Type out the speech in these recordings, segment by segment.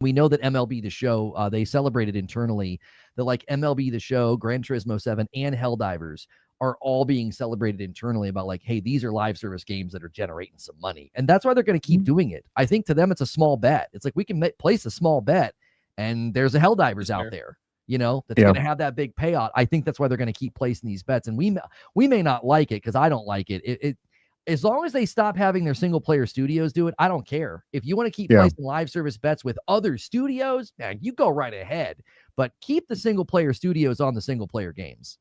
We know that MLB The Show, they celebrated internally that like MLB The Show, Gran Turismo 7, and Helldivers are all being celebrated internally about like, hey, these are live service games that are generating some money. And that's why they're going to keep doing it. I think to them, it's a small bet. It's like we can place a small bet and there's a Helldivers out there, that's going to have that big payout. I think that's why they're going to keep placing these bets. And we may not like it because I don't like it. As long as they stop having their single player studios do it, I don't care. If you want to keep placing live service bets with other studios, man, you go right ahead. But keep the single player studios on the single player games.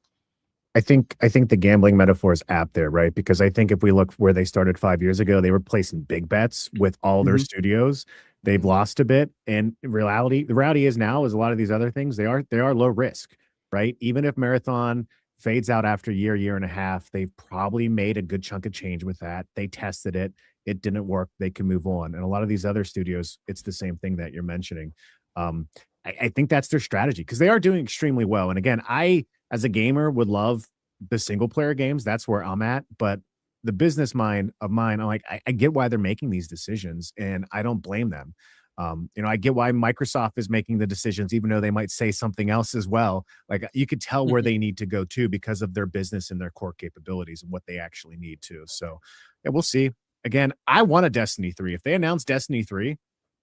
I think the gambling metaphor is apt there, right? Because I think if we look where they started 5 years ago, they were placing big bets with all their studios. They've lost a bit, and the reality is now is a lot of these other things they are low risk, right? Even if Marathon fades out after a year and a half, they've probably made a good chunk of change with that. They tested it. It didn't work. They can move on. And a lot of these other studios, it's the same thing that you're mentioning. I think that's their strategy because they are doing extremely well. And again, I, as a gamer, would love the single player games. That's where I'm at. But the business mind of mine, I'm like, I get why they're making these decisions and I don't blame them. I get why Microsoft is making the decisions, even though they might say something else as well. Like you could tell where they need to go to because of their business and their core capabilities and what they actually need to. So yeah, we'll see. Again, I want a Destiny 3. If they announce Destiny 3,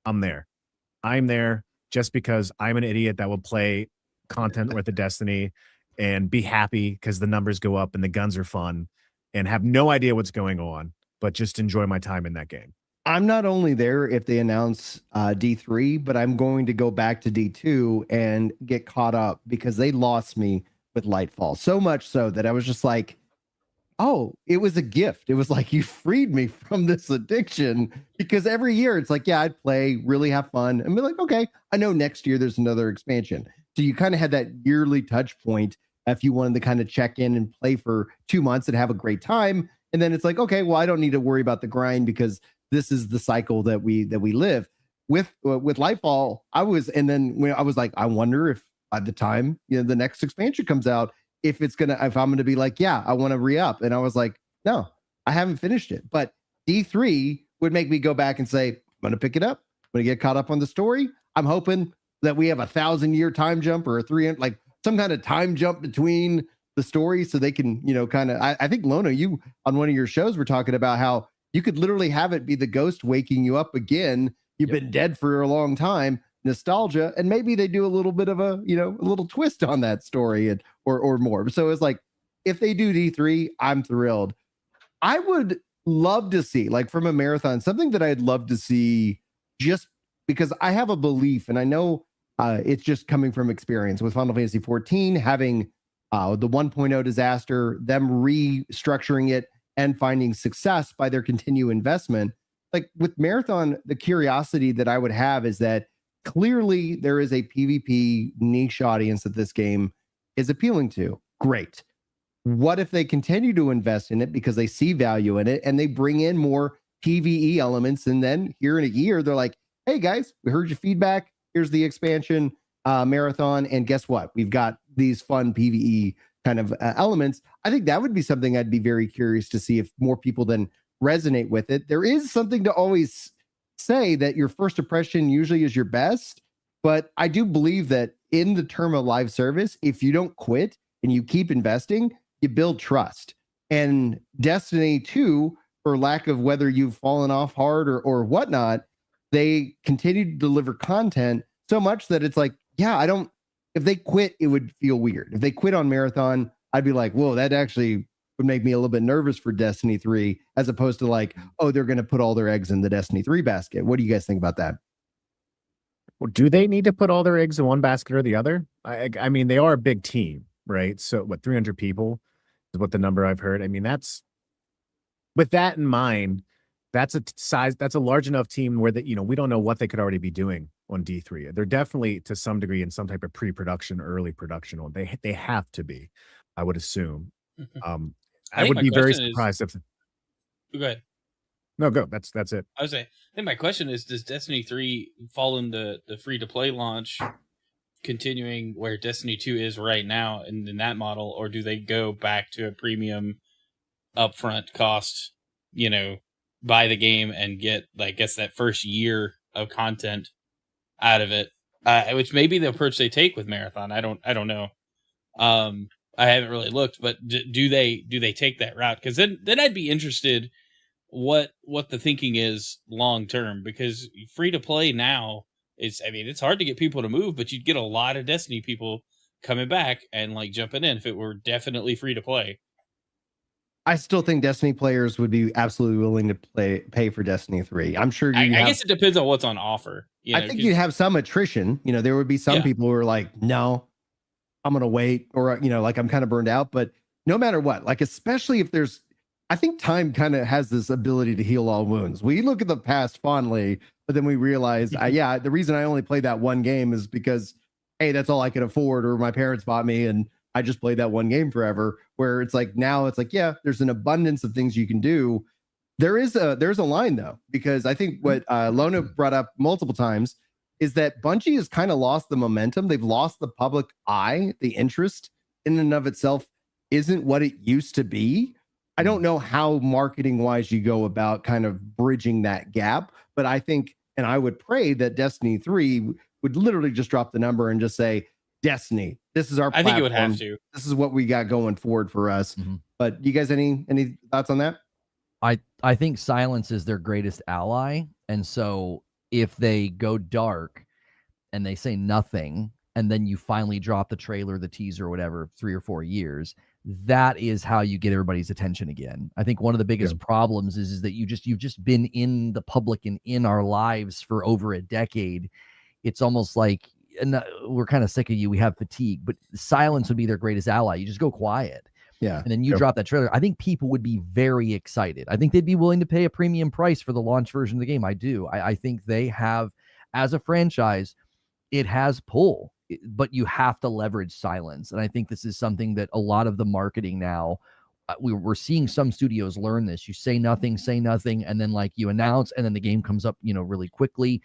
I'm there. I'm there just because I'm an idiot that will play content with the Destiny and be happy because the numbers go up and the guns are fun and have no idea what's going on, but just enjoy my time in that game. I'm not only there if they announce D3, but I'm going to go back to D2 and get caught up because they lost me with Lightfall. So much so that I was just like, oh, it was a gift. It was like you freed me from this addiction because every year it's like, yeah, I'd play, really have fun, and be like, okay, I know next year there's another expansion. So you kind of had that yearly touch point if you wanted to kind of check in and play for 2 months and have a great time. And then it's like, okay, well, I don't need to worry about the grind because this is the cycle that we live with Lightfall. When I was like, I wonder if by the time the next expansion comes out, if I'm gonna be like, yeah, I want to re-up. And I was like, no, I haven't finished it. But D3 would make me go back and say, I'm gonna pick it up. I'm gonna get caught up on the story. I'm hoping that we have 1,000-year time jump or like some kind of time jump between the stories so they can, kind of. I think Lono, you on one of your shows were talking about how you could literally have it be the ghost waking you up again. You've been dead for a long time, nostalgia, and maybe they do a little bit of a little twist on that story or more. So it's like if they do D3, I'm thrilled. I would love to see, like from a Marathon, something that I'd love to see just because I have a belief, and I know it's just coming from experience with Final Fantasy 14, having the 1.0 disaster, them restructuring it and finding success by their continued investment. Like with Marathon, the curiosity that I would have is that clearly there is a PvP niche audience that this game is appealing to. Great. What if they continue to invest in it because they see value in it and they bring in more PvE elements, and then here in a year they're like, hey guys, we heard your feedback, here's the expansion Marathon, and guess what, we've got these fun PvE kind of elements. I think that would be something I'd be very curious to see if more people then resonate with it. There is something to always say that your first impression usually is your best, but I do believe that in the term of live service, if you don't quit and you keep investing, you build trust. And Destiny 2, for lack of whether you've fallen off hard or whatnot, they continue to deliver content so much that it's like, yeah, if they quit, it would feel weird. If they quit on Marathon, I'd be like, whoa, that actually would make me a little bit nervous for Destiny 3, as opposed to like, oh, they're going to put all their eggs in the Destiny 3 basket. What do you guys think about that? Well, do they need to put all their eggs in one basket or the other? I mean, they are a big team, right? So what, 300 people is what the number I've heard. I mean, with that in mind, that's a large enough team where that, we don't know what they could already be doing on D3. They're definitely to some degree in some type of pre-production, early production. They have to be, I would assume. I would be very surprised if. Go ahead. No, go. That's it. I was saying, I think my question is, does Destiny 3 fall in the free-to-play launch, continuing where Destiny 2 is right now in that model, or do they go back to a premium upfront cost, buy the game and get, I guess, that first year of content out of it, which may be the approach they take with Marathon. I don't know. I haven't really looked, but do they take that route? Because then I'd be interested what the thinking is long term, because free to play now it's hard to get people to move, but you'd get a lot of Destiny people coming back and like jumping in if it were definitely free to play. I still think Destiny players would be absolutely willing to pay for Destiny 3. I'm sure I guess it depends on what's on offer. I think you'd have some attrition. There would be some people who are like, no, I'm going to wait, or, like I'm kind of burned out. But no matter what, like, especially if I think time kind of has this ability to heal all wounds. We look at the past fondly, but then we realize, the reason I only played that one game is because, hey, that's all I could afford, or my parents bought me and I just played that one game forever. Where it's like, now it's like, yeah, there's an abundance of things you can do. There's a line though, because I think what Lona brought up multiple times is that Bungie has kind of lost the momentum. They've lost the public eye. The interest in and of itself isn't what it used to be. I don't know how marketing wise you go about kind of bridging that gap, but I think, and I would pray that Destiny 3 would literally just drop the number and just say, Destiny, this is our platform. I think it would have to. This is what we got going forward for us. But you guys, any thoughts on that? I think silence is their greatest ally. And so if they go dark and they say nothing, and then you finally drop the trailer, the teaser, or whatever, 3 or 4 years, that is how you get everybody's attention again. I think one of the biggest problems is that you've just been in the public and in our lives for over a decade. It's almost like, and we're kind of sick of you. We have fatigue, but silence would be their greatest ally. You just go quiet. Yeah. And then you drop that trailer. I think people would be very excited. I think they'd be willing to pay a premium price for the launch version of the game. I do. I think they have, as a franchise, it has pull, but you have to leverage silence. And I think this is something that a lot of the marketing now, we're seeing some studios learn this. You say nothing, and then like you announce, and then the game comes up, really quickly.